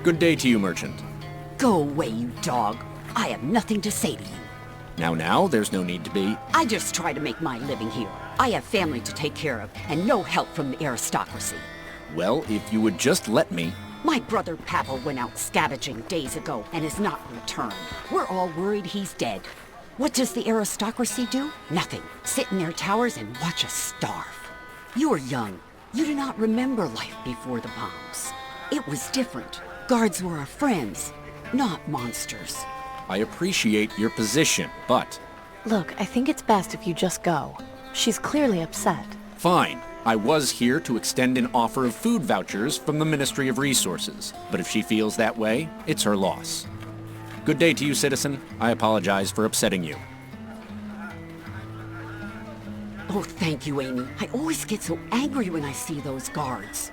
Good day to you, merchant. Go away, you dog. I have nothing to say to you. Now, there's no need to be. I just try to make my living here. I have family to take care of, and no help from the aristocracy. Well, if you would just let me... My brother Pavel went out scavenging days ago and has not returned. We're all worried he's dead. What does the aristocracy do? Nothing. Sit in their towers and watch us starve. You are young. You do not remember life before the bombs. It was different. Guards were our friends, not monsters. I appreciate your position, but... Look, I think it's best if you just go. She's clearly upset. Fine. I was here to extend an offer of food vouchers from the Ministry of Resources. But if she feels that way, it's her loss. Good day to you, citizen. I apologize for upsetting you. Oh, thank you, Amy. I always get so angry when I see those guards.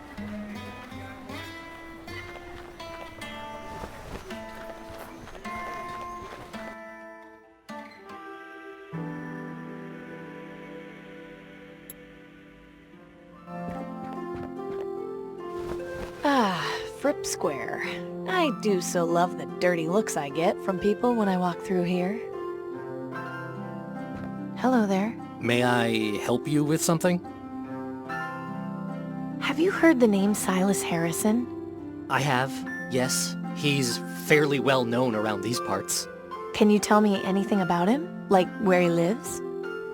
Fripp Square. I do so love the dirty looks I get from people when I walk through here. Hello there. May I help you with something? Have you heard the name Silas Harrison? I have, yes. He's fairly well known around these parts. Can you tell me anything about him? Like where he lives?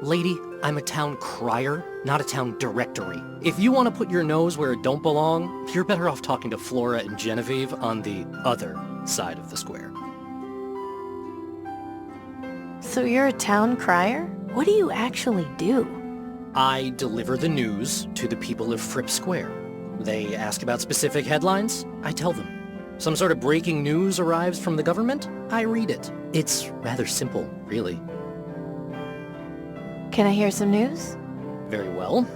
Lady, I'm a town crier, not a town directory. If you want to put your nose where it don't belong, you're better off talking to Flora and Genevieve on the other side of the square. So you're a town crier? What do you actually do? I deliver the news to the people of Fripp Square. They ask about specific headlines, I tell them. Some sort of breaking news arrives from the government, I read it. It's rather simple, really. Can I hear some news? Very well.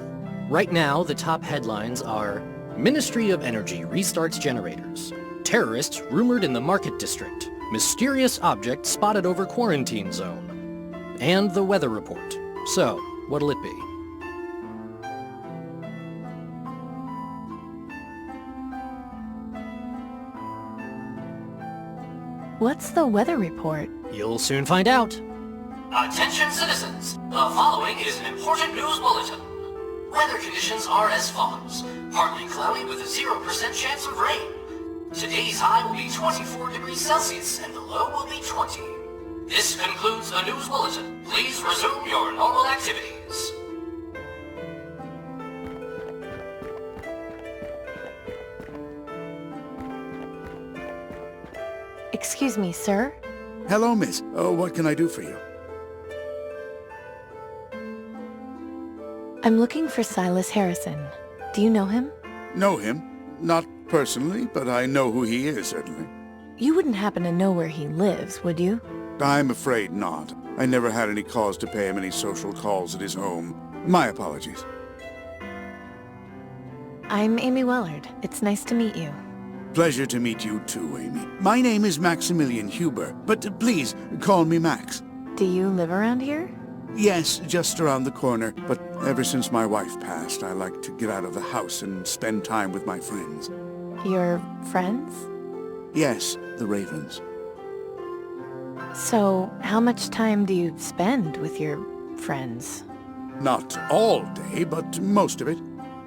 Right now, the top headlines are Ministry of Energy restarts generators. Terrorists rumored in the market district. Mysterious object spotted over quarantine zone. And the weather report. So, what'll it be? What's the weather report? You'll soon find out. Attention citizens, the following is an important news bulletin. Weather conditions are as follows. Partly cloudy with a 0% chance of rain. Today's high will be 24 degrees Celsius and the low will be 20. This concludes the news bulletin. Please resume your normal activities. Excuse me, sir? Hello, miss. What can I do for you? I'm looking for Silas Harrison. Do you know him? Know him? Not personally, but I know who he is, certainly. You wouldn't happen to know where he lives, would you? I'm afraid not. I never had any cause to pay him any social calls at his home. My apologies. I'm Amy Wellard. It's nice to meet you. Pleasure to meet you too, Amy. My name is Maximilian Huber, but please call me Max. Do you live around here? Yes, just around the corner, but ever since my wife passed, I like to get out of the house and spend time with my friends. Your friends? Yes, the Ravens. So, how much time do you spend with your friends? Not all day, but most of it.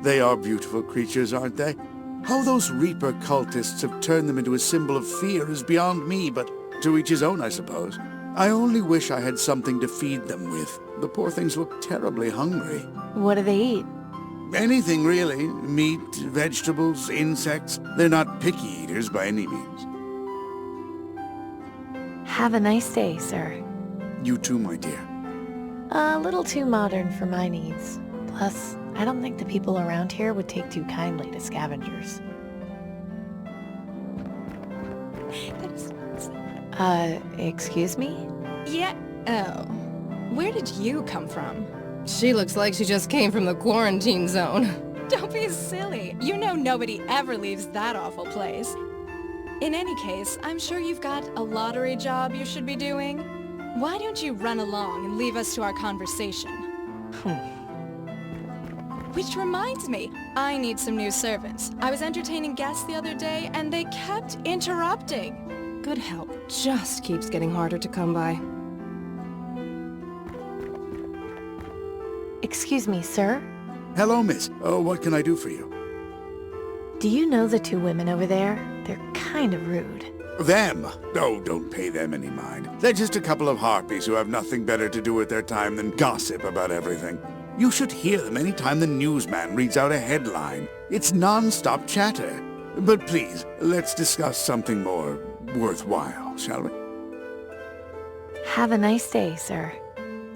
They are beautiful creatures, aren't they? How those Reaper cultists have turned them into a symbol of fear is beyond me, but to each his own, I suppose. I only wish I had something to feed them with. The poor things look terribly hungry. What do they eat? Anything, really. Meat, vegetables, insects. They're not picky eaters by any means. Have a nice day, sir. You too, my dear. A little too modern for my needs. Plus, I don't think the people around here would take too kindly to scavengers. Excuse me? Yeah. Oh. Where did you come from? She looks like she just came from the quarantine zone. Don't be silly. You know nobody ever leaves that awful place. In any case, I'm sure you've got a lottery job you should be doing. Why don't you run along and leave us to our conversation? Which reminds me, I need some new servants. I was entertaining guests the other day, and they kept interrupting. Good help just keeps getting harder to come by. Excuse me, sir? Hello, miss. Oh, what can I do for you? Do you know the two women over there? They're kind of rude. Them? Oh, don't pay them any mind. They're just a couple of harpies who have nothing better to do with their time than gossip about everything. You should hear them any time the newsman reads out a headline. It's non-stop chatter. But please, let's discuss something more worthwhile, shall we? Have a nice day, sir.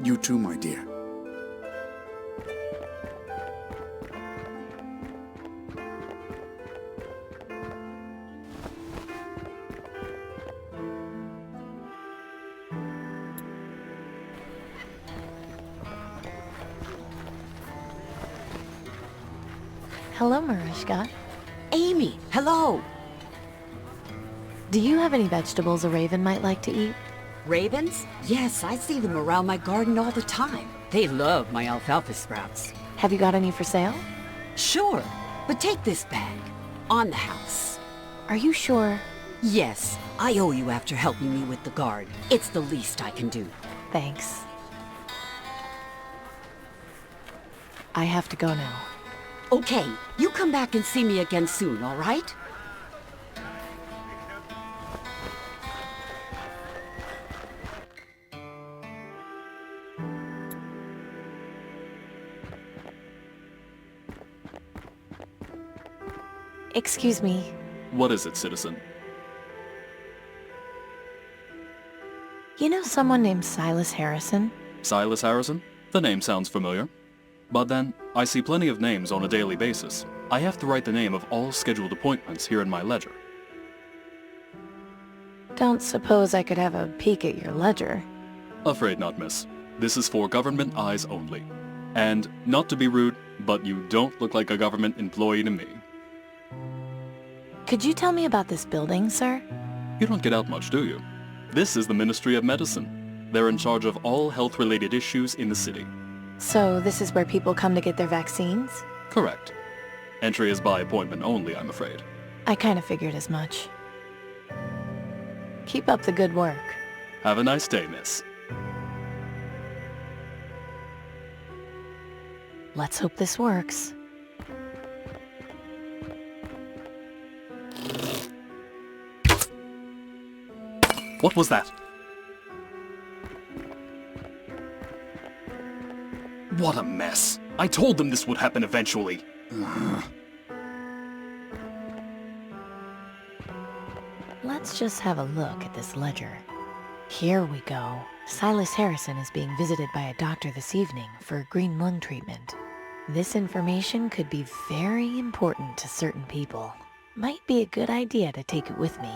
You too, my dear. Hello, Mariska. Amy, hello. Do you have any vegetables a raven might like to eat? Ravens? Yes, I see them around my garden all the time. They love my alfalfa sprouts. Have you got any for sale? Sure, but take this bag. On the house. Are you sure? Yes, I owe you after helping me with the guard. It's the least I can do. Thanks. I have to go now. Okay, you come back and see me again soon, all right? Excuse me. What is it, citizen? You know someone named Silas Harrison? Silas Harrison? The name sounds familiar. But then, I see plenty of names on a daily basis. I have to write the name of all scheduled appointments here in my ledger. Don't suppose I could have a peek at your ledger. Afraid not, miss. This is for government eyes only. And, not to be rude, but you don't look like a government employee to me. Could you tell me about this building, sir? You don't get out much, do you? This is the Ministry of Medicine. They're in charge of all health-related issues in the city. So this is where people come to get their vaccines? Correct. Entry is by appointment only, I'm afraid. I kind of figured as much. Keep up the good work. Have a nice day, miss. Let's hope this works. What was that? What a mess. I told them this would happen eventually. Let's just have a look at this ledger. Here we go. Silas Harrison is being visited by a doctor this evening for green lung treatment. This information could be very important to certain people. Might be a good idea to take it with me.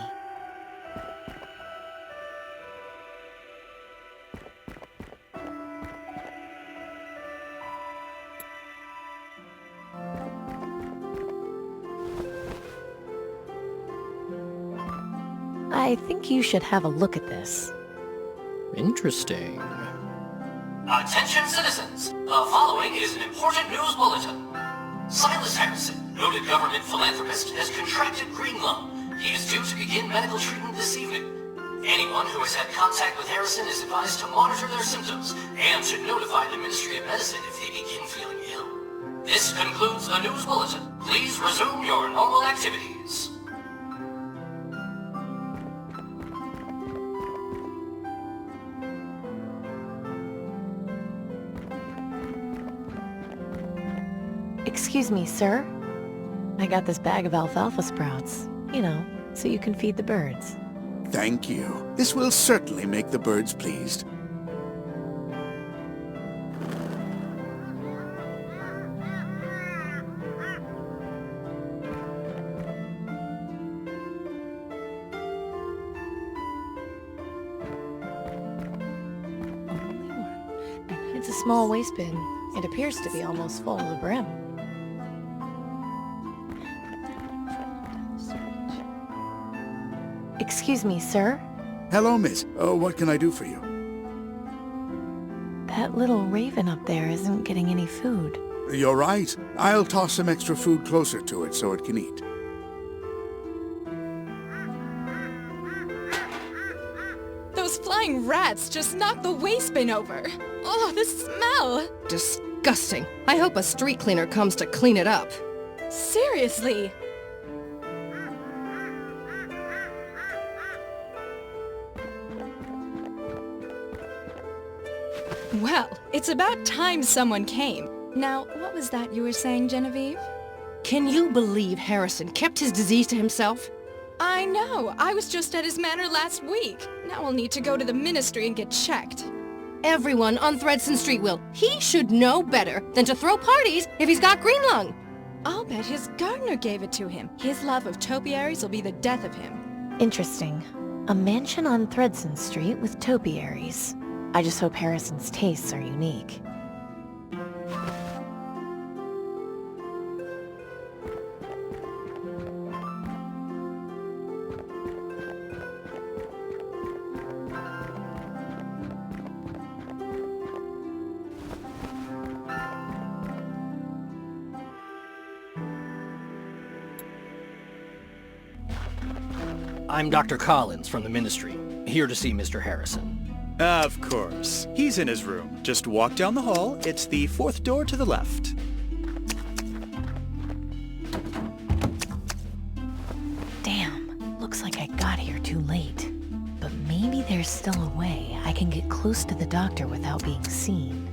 I think you should have a look at this. Interesting. Attention citizens! The following is an important news bulletin. Silas Harrison, noted government philanthropist, has contracted green lung. He is due to begin medical treatment this evening. Anyone who has had contact with Harrison is advised to monitor their symptoms and to notify the Ministry of Medicine if they begin feeling ill. This concludes the news bulletin. Please resume your normal activities. Excuse me, sir. I got this bag of alfalfa sprouts. You know, so you can feed the birds. Thank you. This will certainly make the birds pleased. Only one. It's a small waste bin. It appears to be almost full to the brim. Excuse me, sir. Hello, miss. Oh, what can I do for you? That little raven up there isn't getting any food. You're right. I'll toss some extra food closer to it so it can eat. Those flying rats just knocked the waste bin over. Oh, the smell! Disgusting. I hope a street cleaner comes to clean it up. Seriously! Well, it's about time someone came. Now, what was that you were saying, Genevieve? Can you believe Harrison kept his disease to himself? I know. I was just at his manor last week. Now I'll need to go to the ministry and get checked. Everyone on Thredson Street will. He should know better than to throw parties if he's got green lung. I'll bet his gardener gave it to him. His love of topiaries will be the death of him. Interesting. A mansion on Thredson Street with topiaries. I just hope Harrison's tastes are unique. I'm Dr. Collins from the Ministry, here to see Mr. Harrison. Of course. He's in his room. Just walk down the hall. It's the 4th door to the left. Damn, looks like I got here too late. But maybe there's still a way I can get close to the doctor without being seen.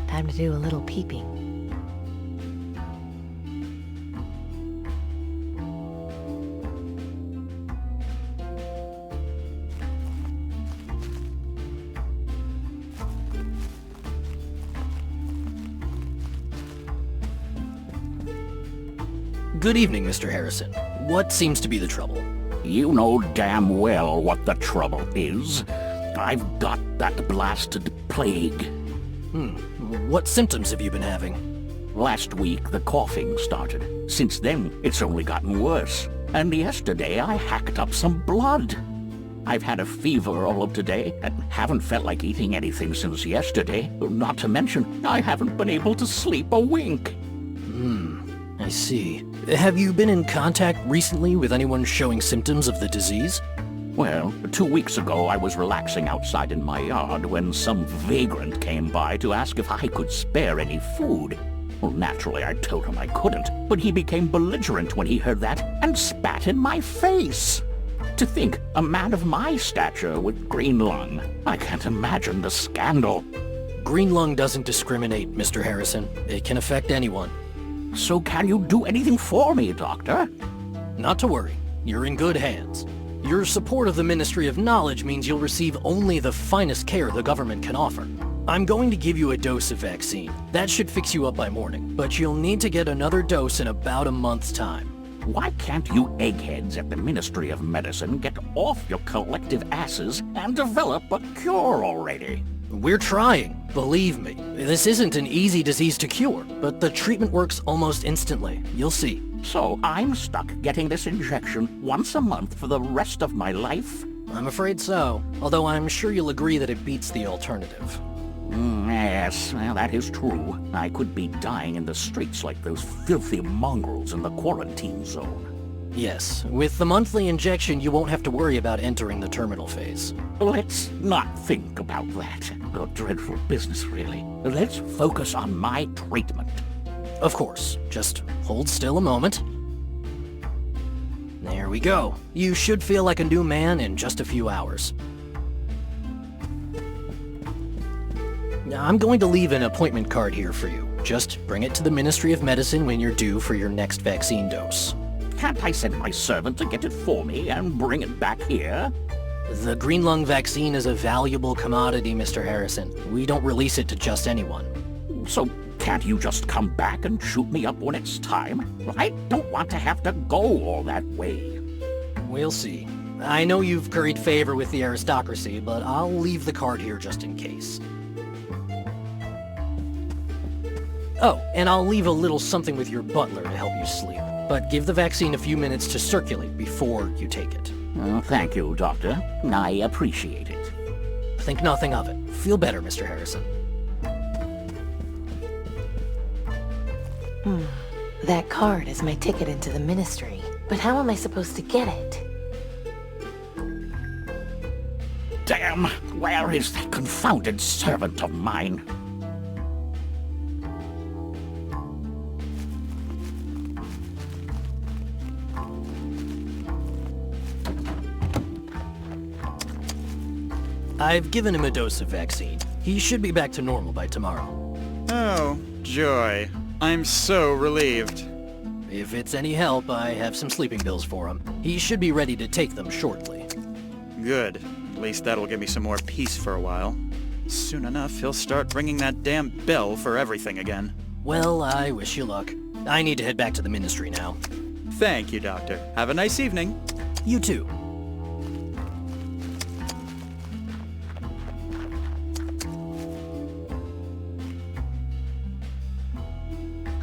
Time to do a little peeping. Good evening, Mr. Harrison. What seems to be the trouble? You know damn well what the trouble is. I've got that blasted plague. What symptoms have you been having? Last week, the coughing started. Since then, it's only gotten worse. And yesterday, I hacked up some blood. I've had a fever all of today, and haven't felt like eating anything since yesterday. Not to mention, I haven't been able to sleep a wink. I see. Have you been in contact recently with anyone showing symptoms of the disease? Well, 2 weeks ago I was relaxing outside in my yard when some vagrant came by to ask if I could spare any food. Well, naturally I told him I couldn't, but he became belligerent when he heard that and spat in my face. To think, a man of my stature with green lung. I can't imagine the scandal. Green lung doesn't discriminate, Mr. Harrison. It can affect anyone. So can you do anything for me, Doctor? Not to worry. You're in good hands. Your support of the Ministry of Knowledge means you'll receive only the finest care the government can offer. I'm going to give you a dose of vaccine. That should fix you up by morning, but you'll need to get another dose in about a month's time. Why can't you eggheads at the Ministry of Medicine get off your collective asses and develop a cure already? We're trying, believe me. This isn't an easy disease to cure, but the treatment works almost instantly. You'll see. So I'm stuck getting this injection once a month for the rest of my life? I'm afraid so, although I'm sure you'll agree that it beats the alternative. Yes, well, that is true. I could be dying in the streets like those filthy mongrels in the quarantine zone. Yes, with the monthly injection you won't have to worry about entering the terminal phase. Let's not think about that. A dreadful business, really. Let's focus on my treatment. Of course. Just hold still a moment. There we go. You should feel like a new man in just a few hours. Now, I'm going to leave an appointment card here for you. Just bring it to the Ministry of Medicine when you're due for your next vaccine dose. Can't I send my servant to get it for me and bring it back here? The green lung vaccine is a valuable commodity, Mr. Harrison. We don't release it to just anyone. So can't you just come back and shoot me up when it's time? I don't want to have to go all that way. We'll see. I know you've curried favor with the aristocracy, but I'll leave the card here just in case. Oh, and I'll leave a little something with your butler to help you sleep. But give the vaccine a few minutes to circulate before you take it. Thank you, Doctor. I appreciate it. Think nothing of it. Feel better, Mr. Harrison. That card is my ticket into the Ministry. But how am I supposed to get it? Damn! Where is that confounded servant of mine? I've given him a dose of vaccine. He should be back to normal by tomorrow. Oh, joy. I'm so relieved. If it's any help, I have some sleeping pills for him. He should be ready to take them shortly. Good. At least that'll give me some more peace for a while. Soon enough, he'll start ringing that damn bell for everything again. Well, I wish you luck. I need to head back to the Ministry now. Thank you, Doctor. Have a nice evening. You too.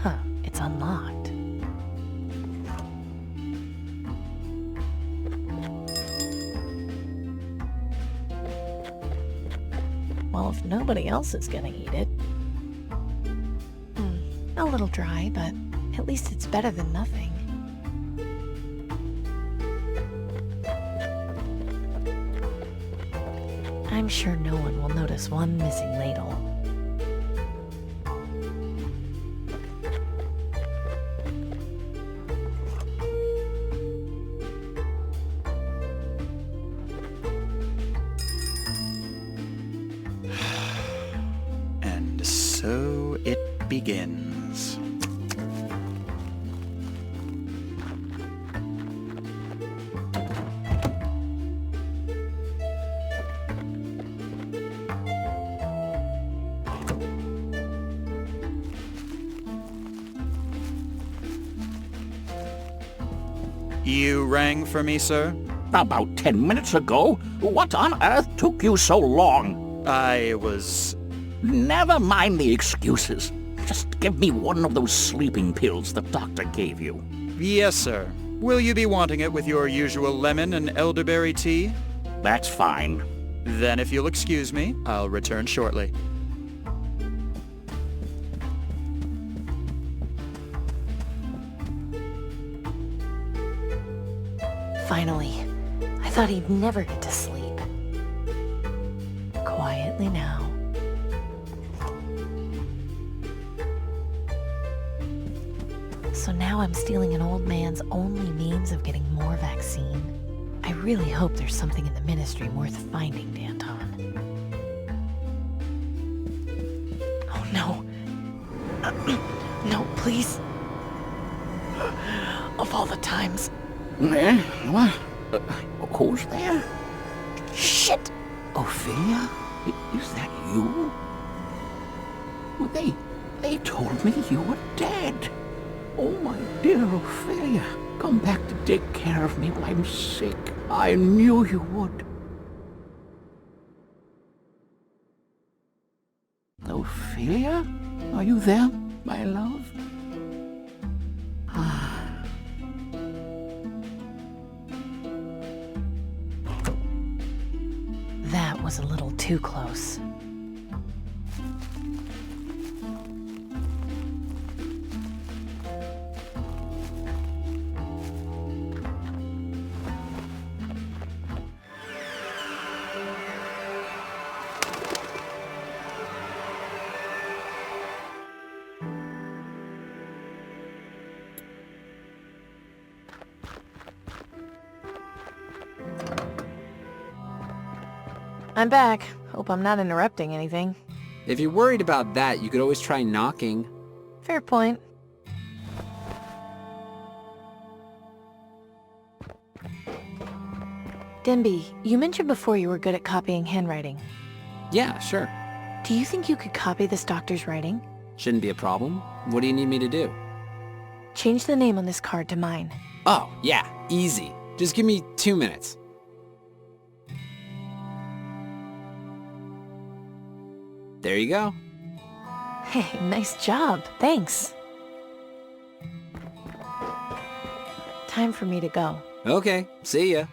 Huh, it's unlocked. Well, if nobody else is gonna eat it. A little dry, but at least it's better than nothing. I'm sure no one will notice one missing ladle. And so it begins. You rang for me, sir? About 10 minutes ago? What on earth took you so long? I was... Never mind the excuses. Just give me one of those sleeping pills the doctor gave you. Yes, sir. Will you be wanting it with your usual lemon and elderberry tea? That's fine. Then if you'll excuse me, I'll return shortly. Finally. I thought he'd never get to sleep. Quietly now. So now I'm stealing an old man's only means of getting more vaccine. I really hope there's something in the Ministry worth finding, Danton. Oh no. No, please. Of all the times. What? Who's there? Shit! Ophelia? Is that you? Well, they told me you were dead. Oh, my dear Ophelia, come back to take care of me while I'm sick. I knew you would. Ophelia? Are you there, my love? That was a little too close. I'm back. Hope I'm not interrupting anything. If you're worried about that, you could always try knocking. Fair point. Denby, you mentioned before you were good at copying handwriting. Yeah, sure. Do you think you could copy this doctor's writing? Shouldn't be a problem. What do you need me to do? Change the name on this card to mine. Oh, yeah, easy. Just give me 2 minutes. There you go. Hey, nice job. Thanks. Time for me to go. Okay, see ya.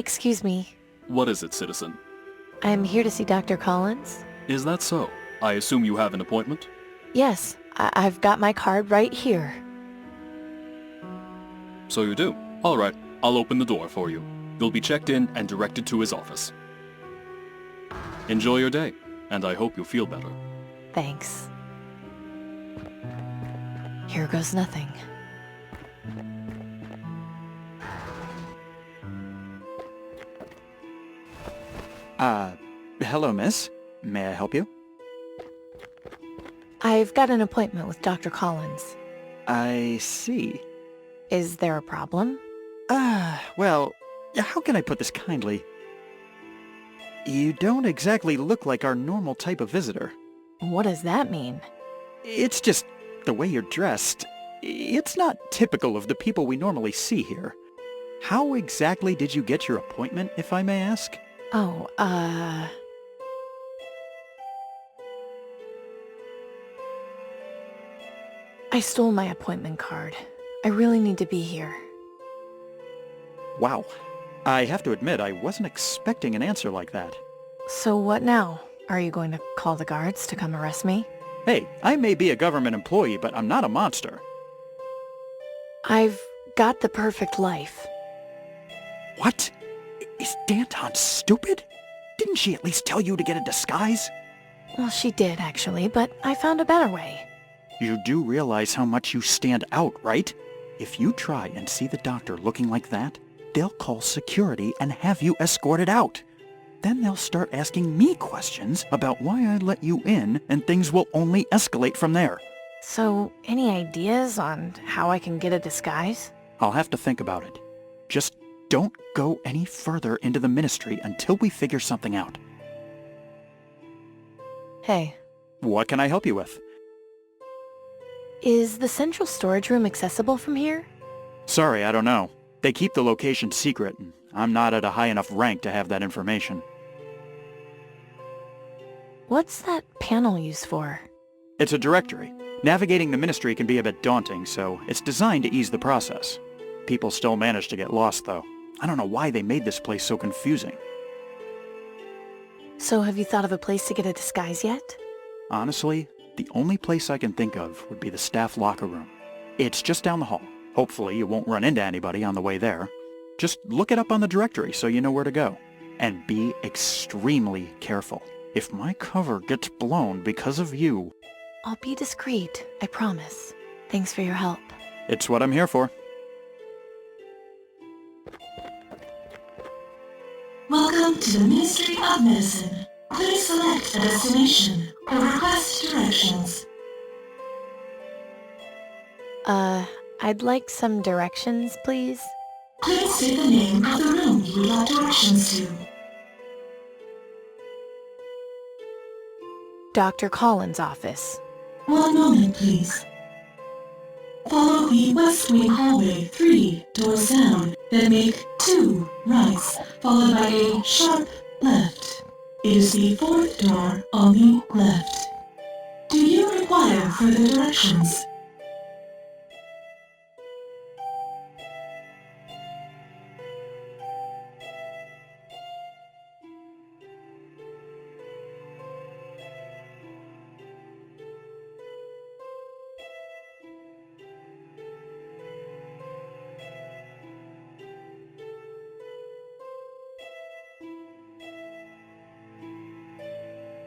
Excuse me. What is it, citizen? I'm here to see Dr. Collins. Is that so? I assume you have an appointment? Yes, I've got my card right here. So you do. All right, I'll open the door for you. You'll be checked in and directed to his office. Enjoy your day, and I hope you feel better. Thanks. Here goes nothing. Hello, miss. May I help you? I've got an appointment with Dr. Collins. I see. Is there a problem? Well, how can I put this kindly? You don't exactly look like our normal type of visitor. What does that mean? It's just the way you're dressed. It's not typical of the people we normally see here. How exactly did you get your appointment, if I may ask? Oh, I stole my appointment card. I really need to be here. Wow. I have to admit, I wasn't expecting an answer like that. So what now? Are you going to call the guards to come arrest me? Hey, I may be a government employee, but I'm not a monster. I've got the perfect life. What? Is Danton stupid? Didn't she at least tell you to get a disguise? Well, she did, actually, but I found a better way. You do realize how much you stand out, right? If you try and see the doctor looking like that, they'll call security and have you escorted out. Then they'll start asking me questions about why I let you in, and things will only escalate from there. So, any ideas on how I can get a disguise? I'll have to think about it. Just don't go any further into the ministry until we figure something out. Hey. What can I help you with? Is the central storage room accessible from here? Sorry, I don't know. They keep the location secret, and I'm not at a high enough rank to have that information. What's that panel used for? It's a directory. Navigating the ministry can be a bit daunting, so it's designed to ease the process. People still manage to get lost, though. I don't know why they made this place so confusing. So have you thought of a place to get a disguise yet? Honestly, the only place I can think of would be the staff locker room. It's just down the hall. Hopefully you won't run into anybody on the way there. Just look it up on the directory so you know where to go. And be extremely careful. If my cover gets blown because of you... I'll be discreet, I promise. Thanks for your help. It's what I'm here for. Welcome to the Ministry of Medicine. Please select a destination or request directions. I'd like some directions, please. Please state the name of the room you would like directions to. Dr. Collins' office. One moment, please. Follow the west wing hallway 3 doors down, then make 2 rights, followed by a sharp left. It is the 4th door on the left. Do you require further directions?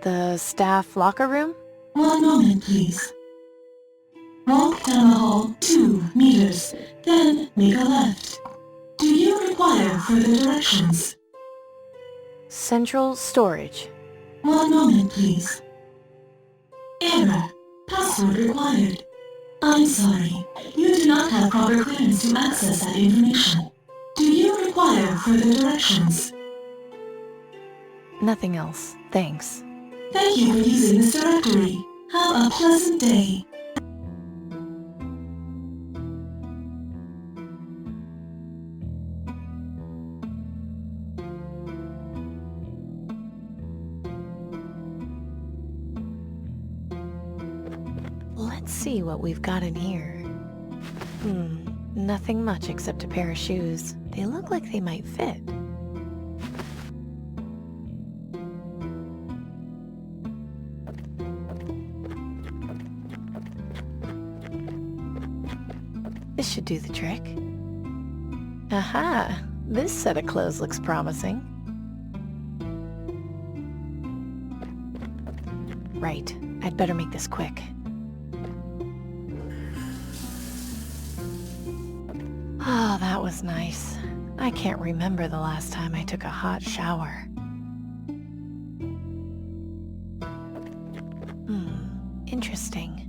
The staff locker room? One moment, please. Walk down the hall 2 meters, then make a left. Do you require further directions? Central storage. One moment, please. Error. Password required. I'm sorry. You do not have proper clearance to access that information. Do you require further directions? Nothing else, thanks. Thank you for using this directory. Have a pleasant day. Let's see what we've got in here. Nothing much except a pair of shoes. They look like they might fit. should do the trick. Aha! This set of clothes looks promising. Right. I'd better make this quick. Oh, that was nice. I can't remember the last time I took a hot shower. Interesting.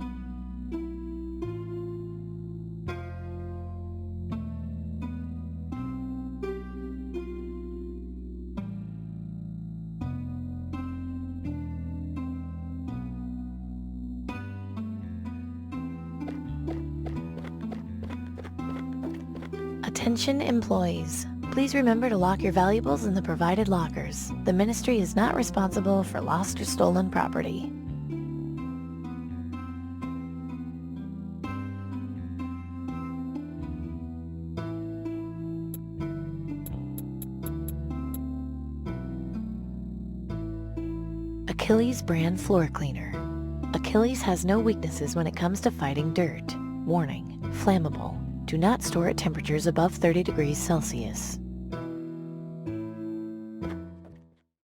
Attention employees. Please remember to lock your valuables in the provided lockers. The Ministry is not responsible for lost or stolen property. Achilles brand floor cleaner. Achilles has no weaknesses when it comes to fighting dirt. Warning: flammable. Do not store at temperatures above 30 degrees Celsius.